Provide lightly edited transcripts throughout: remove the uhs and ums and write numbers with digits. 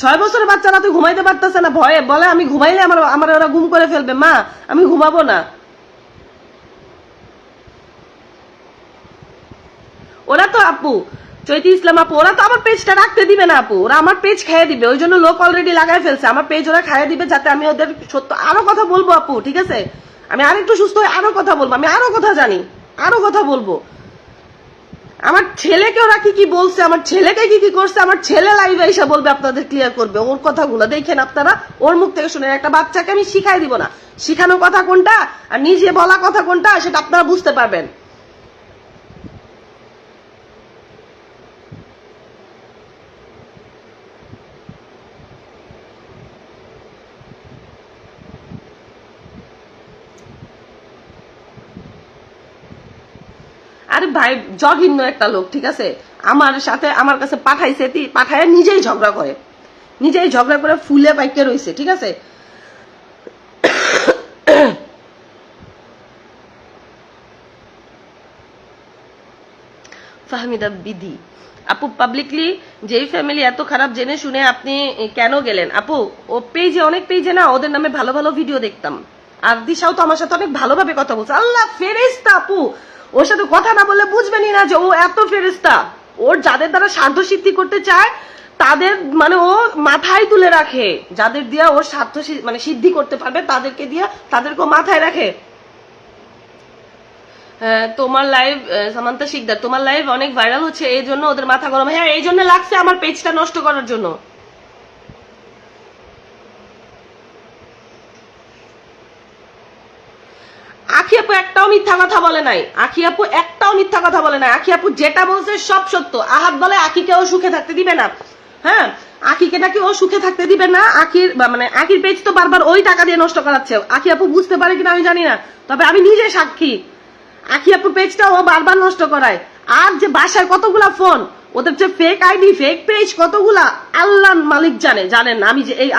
6 বছরের বাচ্চা রাতে ঘুমাইতে পারতেছে না, ভয়ে বলে আমি ঘুমাইলে আমার ওরা গুম করে ফেলবে, মা আমি ঘুমাবো না। ওরা তো আপু চৈতি ইসলাম আপু ওরা তো আমার পেজটা রাখতে দিবে না আপু, ওরা আমার পেজ খাইয়ে দিবে, ওই জন্য লোক অলরেডি লাগাই ফেলছে আমার পেজ, ওরা খাইয়ে দিবে যাতে আমি ওদের সত্য আরো কথা বলবো আপু, ঠিক আছে? আমি আরেকটু সুস্থ হয়ে আরো কথা বলবো, আমি আরো কথা জানি, আরো কথা বলবো। আমার ছেলেকে ওরা কি কি বলছে, আমার ছেলেকে কি কি করছে, আমার ছেলে লাইভে এসে বলবে, আপনাদের ক্লিয়ার করবে ওর কথাগুলো, দেখেন আপনারা ওর মুখ থেকে শুনে। একটা বাচ্চাকে আমি শিখাই দিব না, শিখানো কথা কোনটা আর নিজে বলা কথা কোনটা সেটা আপনারা বুঝতে পারবেন। আরে ভাই জঘন্য একটা লোক, ঠিক আছে? আমার সাথে আমার কাছে পাঠাইছে, পাঠায় নিজেই ঝগড়া করে, নিজেই ঝগড়া করে ফুলে পাইকে রইছে, ঠিক আছে? ফাহমিদা বিধি আপু পাবলিকলি যেই ফ্যামিলি এত খারাপ জেনে শুনে আপনি কেন গেলেন আপু? ও পেজে অনেক পেজে না ওদের নামে ভালো ভালো ভিডিও দেখতাম, আর দিশাও তো আমার সাথে অনেক ভালোভাবে কথা বলছে। আল্লাহ ফেরেশতা আপু, ওর সাথে কথা না বললে বুঝবেনই না যে ও এত ফেরেশতা। ওর যাদের দ্বারা স্বার্থ সিদ্ধি করতে চায় তাদের মানে ও মাথায় তুলে রাখে, যাদের দিয়া ওর স্বার্থ মানে সিদ্ধি করতে পারবে তাদেরকে দিয়া তাদেরকে মাথায় রাখে। তোমার লাইভ সামান্তা শিকদার তোমার লাইভ অনেক ভাইরাল হচ্ছে এই জন্য ওদের মাথা গরম। হ্যাঁ এই জন্য লাগছে আমার পেজটা নষ্ট করার জন্য। আখি আপু একটাও মিথ্যা কথা বলে নাই, আখি আপু একটাও মিথ্যা কথা বলে নাই, আখি আপু যেটা বলছে সব সত্য। আহাত বলে আখিকে ও সুখে থাকতে দিবে না, হ্যাঁ আখিকে নাকি ও সুখে থাকতে দিবে না। আখির মানে আখির পেজ তো বারবার ওই টাকা দিয়ে নষ্ট করাচ্ছে। আখি আপু বুঝতে পারে কিনা আমি জানি না, তবে আমি নিজে সাক্ষী। আখি আপুর পেজটা ও বারবার নষ্ট করায়। আর যে বাসায় কতগুলা ফোন, ওদের যে ফেক আইডি ফেক পেজ কতগুলা আল্লাহ মালিক জানেন।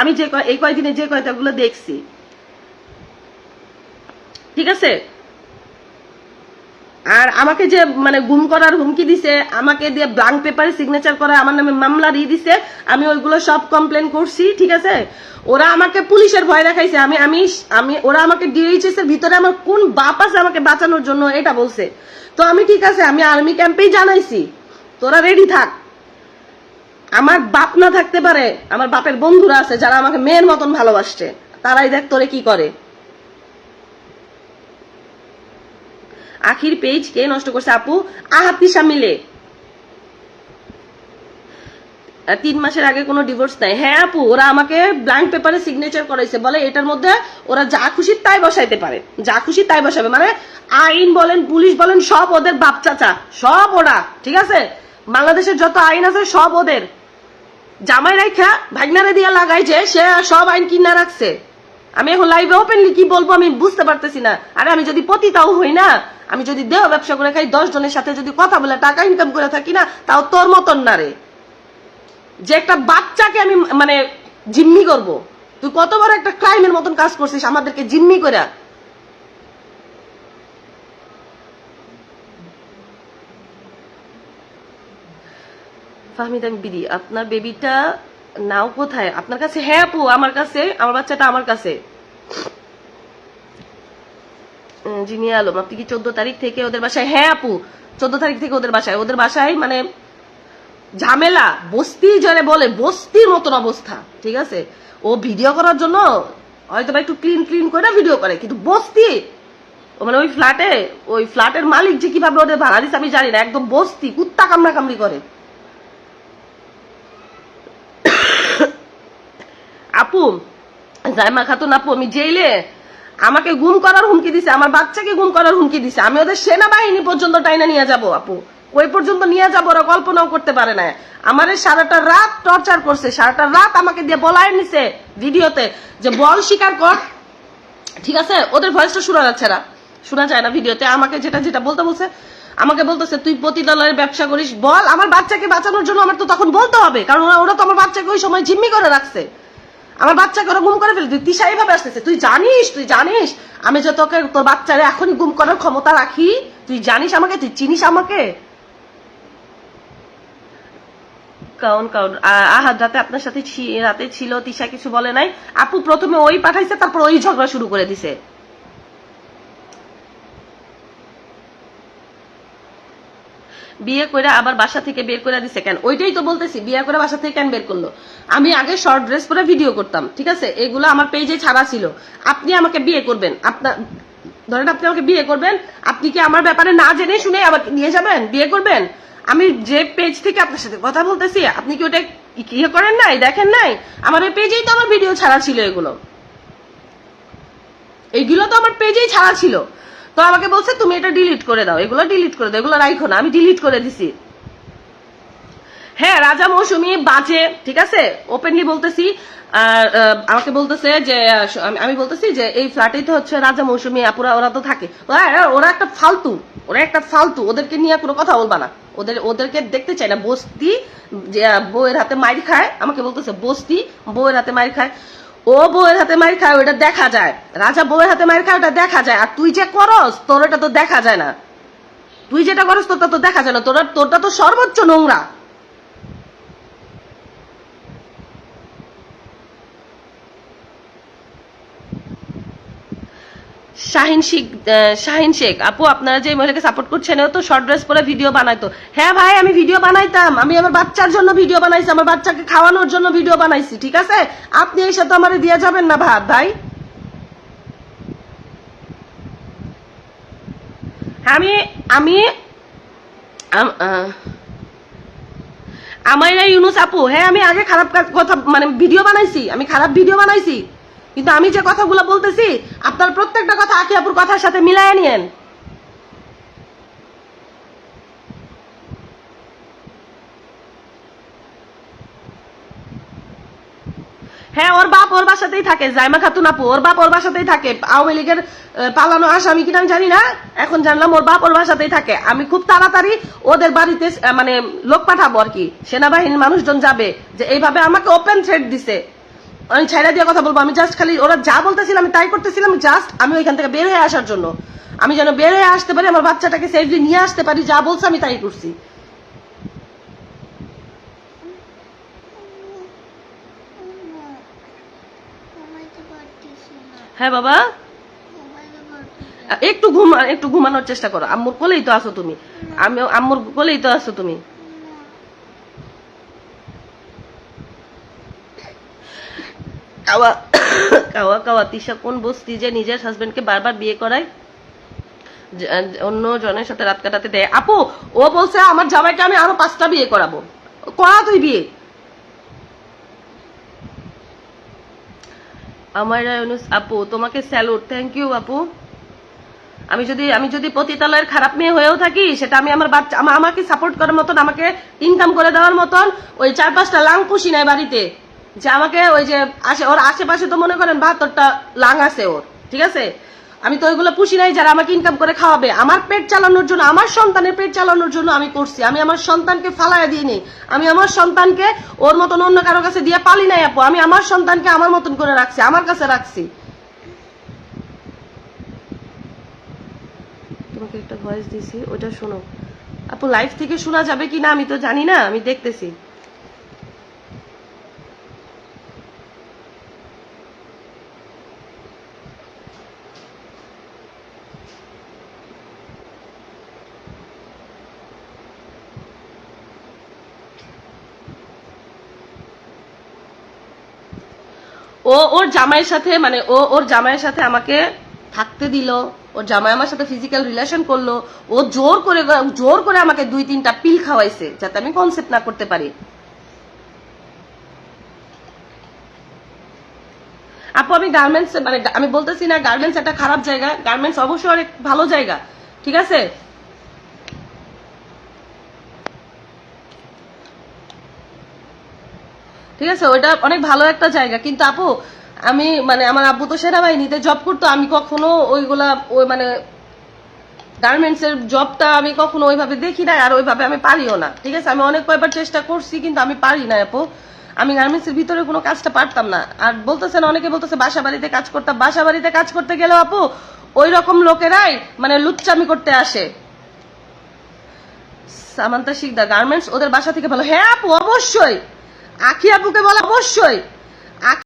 আমি যে এই কয়দিনে যে কয়টাগুলো দেখছি, ঠিক আছে? আর আমাকে যে মানে গুম করার হুমকি দিছে, আমাকে দিয়ে ব্ল্যাঙ্ক পেপারে সিগনেচার করা, আমার নামে মামলা দিয়ে দিছে, আমি ওইগুলো সব কমপ্লেন করছি, ঠিক আছে? ওরা আমাকে পুলিশের ভয় দেখাইছে। আমি ওরা আমাকে ডিএইচএস এর ভিতরে আমার কোন বাপ আছে আমাকে বাঁচানোর জন্য এটা বলছে। তো আমি ঠিক আছে, আমি আর্মি ক্যাম্পেই জানাইছি তোরা রেডি থাক। আমার বাপ না থাকতে পারে, আমার বাপের বন্ধুরা আছে যারা আমাকে মেয়ের মতন ভালোবাসছে, তারাই দেখ তোরে কি করে। আখির পেজ কে নষ্ট করছে আপু? আহাতিশা মিলে 3 মাসের আগে কোনো ডিভোর্স নাই। হ্যাঁ আপু ওরা আমাকে ব্ল্যাঙ্ক পেপারে সিগনেচার করাইছে, বলে এটার মধ্যে ওরা যা খুশি তাই বসাইতে পারে, যা খুশি তাই বসাবে। মানে আইন বলেন পুলিশ বলেন সব ওদের বাপ চাচা, সব ওরা, ঠিক আছে? বাংলাদেশের যত আইন আছে সব ওদের। জামাই রাইখা ভাগনারে দিয়া লাগাইছে, সে সব আইন কিনা রাখছে। আমি এখন লাইভে ওপেনলি কি বলবো আমি বুঝতে পারতেছি না। আরে আমি যদি পতিতাও হই না, আমি যদি দেহ ব্যবসা করে খাই, 10 জনের সাথে যদি কথা বলে টাকা ইনকাম করে থাকি না, তাও তোর মতন না রে, যে একটা বাচ্চাকে আমি মানে জিম্মি করব। তুই কত বড় একটা ক্রাইমের মতন কাজ করছিস আমাদেরকে জিম্মি করে। ফাহমিদা বিডি আপনার বেবিটা নাও কোথায়? আপনার কাছে? হ্যাঁ আপু আমার কাছে, আমার বাচ্চাটা আমার কাছে। জিনিয়া আলম আপনি কি 14 তারিখ থেকে ওদের বাসায়? হ্যাঁ আপু 14 তারিখ থেকে ওদের বাসায় মানে ঝামেলা, বস্তি যারা বলে বস্তির মতন অবস্থা, ঠিক আছে? ও ভিডিও করার জন্য হয়তো বা একটু ক্লিন করে ভিডিও করে, কিন্তু বস্তি মানে ওই ফ্ল্যাটের মালিক যে কিভাবে ওদের ভাড়া দিচ্ছে আমি জানি না, একদম বস্তি, কুত্তা কামড়া কামড়ি করে। আপু জাইমা খাতুন আপু আমি জেলে, আমাকে গুম করার হুমকি দিছে, আমার বাচ্চাকে গুম করার হুমকি দিছে। আমি ওদের সেনাবাহিনী পর্যন্ত টাইনা নিয়ে যাব আপু, ওই পর্যন্ত নিয়ে যাবো, ওরা কল্পনাও করতে পারে না। আমার সারাটা রাত টর্চার করছে, সারাটা রাত আমাকে দিয়ে বলায় নিছে ভিডিওতে যে বল স্বীকার কর, ঠিক আছে? ওদের ভয়েসটা শোনা যায় না ভিডিওতে। আমাকে যেটা বলতে বলছে, আমাকে বলতেছে তুই প্রতিদলের ব্যবসা করিস, বল। আমার বাচ্চাকে বাঁচানোর জন্য আমার তো তখন বলতে হবে, কারণ ওরা তো আমার বাচ্চাকে ওই সময় জিম্মি করে রাখছে, আমার বাচ্চাকে ওরা গুম করে ফেলে। তুই তিশা এইভাবে আসতেছে, তুই জানিস আমি যে তোকে তোর বাচ্চারে এখনই গুম করার ক্ষমতা রাখি, তুই জানিস আমাকে, তুই চিনিস আমাকে। কাউন কাউন আহাদ রাতে আপনার সাথে রাতে ছিল, তিশা কিছু বলে নাই? আপু প্রথমে ওই পাঠাইছে, তারপর ওই ঝগড়া শুরু করে দিছে। বিয়ে করে আবার বাসা থেকে বের করে দিছে কেন? ওইটাই তো বলতেছি, বিয়ে করে বাসা থেকে কেন বের করলো? আমি আগে শর্ট ড্রেস পরে ভিডিও করতাম, ঠিক আছে, এগুলো আমার পেজে ছাড়া ছিল। আপনি আমাকে বিয়ে করবেন, আপনার ধরেন আপনি আমাকে বিয়ে করবেন, আপনি কি আমার ব্যাপারে না জেনে শুনে আবার নিয়ে যাবেন বিয়ে করবেন? আমি যে পেজ থেকে আপনার সাথে কথা বলতেছি, আপনি কি ওটা ইয়ে করেন নাই, দেখেন নাই? আমার ওই পেজেই তো আমার ভিডিও ছাড়া ছিল, এইগুলো তো আমার পেজেই ছাড়া ছিল। তো আমাকে বলছে তুমি এটা ডিলিট করে দাও, এগুলো ডিলিট করে দাও, এগুলো রাখো না। আমি ডিলিট করে দিছি। হ্যাঁ, রাজা মৌসুমী বাজে, ঠিক আছে, ওপেনলি বলতেছি। আর আমাকে বলতেছে যে আমি বলতেছি যে এই ফ্ল্যাটেই তো হচ্ছে রাজা মৌসুমী আপুরা, ওরা তো থাকে, ওরা একটা ফালতু, ওদেরকে নিয়ে কোনো কথা বলবা না। ওদেরকে দেখতে চাই না। বস্তি বউয়ের হাতে মাইর খায়, আমাকে বলতেছে বস্তি বউয়ের হাতে মাইর খায়। ও বউয়ের হাতে মাইর খায়, ওটা দেখা যায়। রাজা বউয়ের হাতে মাইর খায়, ওটা দেখা যায়। আর তুই যে করস, তোর এটা তো দেখা যায় না। তুই যেটা করস তোরটা তো দেখা যায় না। তোরটা তো সর্বোচ্চ নোংরা। শাহিন শেখ আপু, আপনারা যে মহিলাকে সাপোর্ট করছেন, ও তো শর্ট ড্রেস পরে ভিডিও বানাইতো। হ্যাঁ ভাই, আমি ভিডিও বানাইতাম। আমি আমার বাচ্চার জন্য ভিডিও বানাইছি, আমার বাচ্চাকে খাওয়ানোর জন্য ভিডিও বানাইছি, ঠিক আছে? আপনি এই সাথে আমার দিয়ে যাবেন না ভাই। আমি আমি আমাইরা ইউনুস আপু, হ্যাঁ আমি আগে খারাপ কথা মানে ভিডিও বানাইছি, আমি খারাপ ভিডিও বানাইছি, কিন্তু আমি যে কথাগুলো বলতেছি আপনার প্রত্যেকটা কথা আখি আপুর কথার সাথে মিলায় নিয়েন। হ্যাঁ, ওর বাপ ওর বাসাতেই থাকে, জাইমা খাতুন আপু, ওর বাপ ওর বাসাতেই থাকে। আওয়ামী লীগের পালানো আসামি কিনা আমি জানি না, এখন জানলাম ওর বাপ ওর বাসাতেই থাকে। আমি খুব তাড়াতাড়ি ওদের বাড়িতে মানে লোক পাঠাবো আর কি, সেনাবাহিনীর মানুষজন যাবে, যে এইভাবে আমাকে ওপেন থ্রেট দিছে। আমি ছাইড়া দিয়ে কথা বলবো। আমি জাস্ট খালি ওরা যা বলতেছিলাম আমি তাই করতেছিলাম, জাস্ট আমি ওইখান থেকে বের হয়ে আসার জন্য। আমি যেন বের হয়ে আসতে পারি, আমার বাচ্চাটাকে সেফলি নিয়ে আসতে পারি, যা বলছে আমি তাই করছি। হ্যাঁ বাবা, একটু ঘুমানোর চেষ্টা করো। আম্মুর কোলেই তো আছো তুমি, আমি আম্মুর কোলেই তো আছো তুমি। কাওয়া কাওয়া কাওয়া তিশা কোন বস্তি যে নিজের হাজবেন্ডকে বারবার বিয়ে করায়, অন্য জনের সাথে রাত কাটাতে দেয়? আপু ও বলছে আমার জামাইকে আমি আরো 5টা বিয়ে করাবো। করা তুই বিয়ে। আমার আপু তোমাকে স্যালুট, থ্যাংক ইউ আপু। আমি যদি পতিতালয়ের খারাপ মেয়ে হয়েও থাকি, সেটা আমি আমার বাচ্চা আমাকে সাপোর্ট করার মতন, আমাকে ইনকাম করে দেওয়ার মতন ওই 4-5টা লাং পুষি নাই বাড়িতে, যে আমাকে ওই যে ওর আশেপাশে তো মনে করেন 72টা লাং আছে ওর, ঠিক আছে? আমি তো ওইগুলো পুষি নাই যারা আমাকে ইনকাম করে খাওয়াবে। আমার পেট চালানোর জন্য, আমার সন্তানের পেট চালানোর জন্য আমি করছি। আমি আমার সন্তানকে ফালাইয়া দিইনি, আমি আমার সন্তানকে ওর মতন অন্য কারো কাছে দিয়ে পালি নাই আপু। আমি আমার সন্তানকে আমার মতন করে রাখছি, আমার কাছে রাখছি। তোমাকে একটা ভয়েস দিছি, ওটা শোনো আপু। লাইভ থেকে শোনা যাবে কিনা আমি তো জানি না, আমি দেখতেছি। ওর জামাইয়ের সাথে মানে ওর জামাইয়ের সাথে আমাকে থাকতে দিল, ওর জামাই আমার সাথে ফিজিক্যাল রিলেশন করলো, ও জোর করে আমাকে 2-3টা পিল খাওয়াইছে যাতে আমি কনসেপ্ট না করতে পারি। আপু আমি গার্মেন্টস মানে আমি বলতেছি না গার্মেন্টস একটা খারাপ জায়গা, গার্মেন্টস অবশ্যই অনেক ভালো জায়গা, ঠিক আছে? ঠিক আছে, ওইটা অনেক ভালো একটা জায়গা, কিন্তু আপু আমি মানে আমার আব্বু তো সেনাবাহিনীতে জব করতো, আমি কখনো ওইগুলা ওই মানে গার্মেন্টস এর জবটা আমি কখনো ওইভাবে দেখি না, আর ওইভাবে আমি পারিও না, ঠিক আছে? আমি অনেক কয়েকবার চেষ্টা করছি, কিন্তু আমি পারি না আপু। আমি গার্মেন্টস এর ভিতরে কোনো কাজটা পারতাম না। আর বলতেছেন অনেকে বলতেছে বাসা বাড়িতে কাজ করতাম, বাসা বাড়িতে কাজ করতে গেলেও আপু ওই রকম লোকেরাই মানে লুচ্চামি করতে আসে। সামান্তা শিকদার গার্মেন্টস ওদের বাসা থেকে ভালো। হ্যাঁ আপু অবশ্যই, আখি আপুকে বলো অবশ্যই।